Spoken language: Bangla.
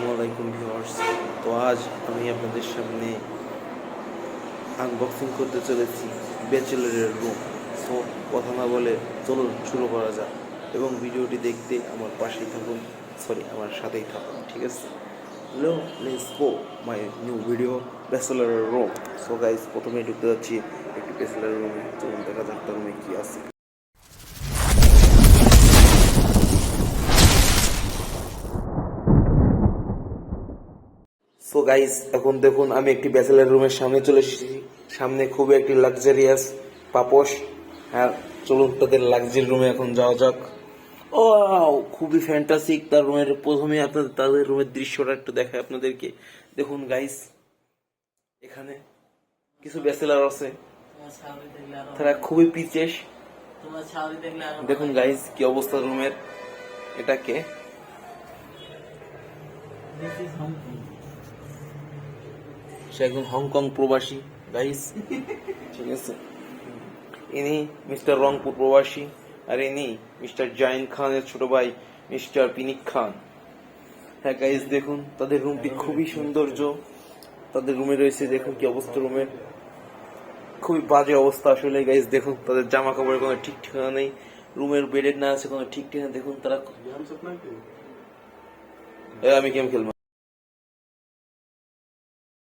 আসসালামু আলাইকুম ভিউয়ার্স। তো আজ আমি আপনাদের সামনে আনবক্সিং করতে চলেছি ব্যাচেলরের রুম। সো কথা না বলে চলুন শুরু করা যাক এবং ভিডিওটি দেখতে আমার পাশেই থাকুন, আমার সাথেই থাকুন, ঠিক আছে? Hello, let's go my new video ব্যাচেলরের রুম। সো গাইস, প্রথমেই ঢুকতে যাচ্ছি একটি ব্যাচেলরের রুমে। চলুন দেখা যাক তার রুমে কী আছে। সো গাইস, এখন দেখুন আমি একটি ব্যাচেলার রুমের সামনে চলে এসেছি। সামনে খুবই একটি লাক্সারিয়াস পাপোশ। হ্যাঁ, চলুন তাদের লাক্সারি রুমে এখন যাওয়া যাক। ও, খুবই ফ্যান্টাসিক তার রুমের। প্রথমে আপনাদের তাদের রুমের দৃশ্যটা একটু দেখায় আপনাদেরকে। দেখুন গাইস, এখানে কিছু ব্যাচেলার আছে, তারা খুবই পিচেস। দেখুন গাইস কি অবস্থা রুমের। এটাকে সে একজন হংকং প্রবাসী গাইস, ঠিক আছে? ইনি মিস্টার রংপুর প্রবাসী, আর ইনি মিস্টার জাইন খানের ছোট ভাই মিস্টার পিনিক খান। হ্যাঁ গাইস, দেখুন তাদের রুমটি খুবই সৌন্দর্য। তাদের রুমে রয়েছে, দেখুন কি অবস্থা রুমের, খুবই বাজে অবস্থা আসলে গাইস। দেখুন তাদের জামা কাপড়ের কোনো ঠিক ঠিকানা নেই, রুমের বেডের না আছে কোনো ঠিক ঠিকানা। দেখুন তারা, আমি গেম খেলবো।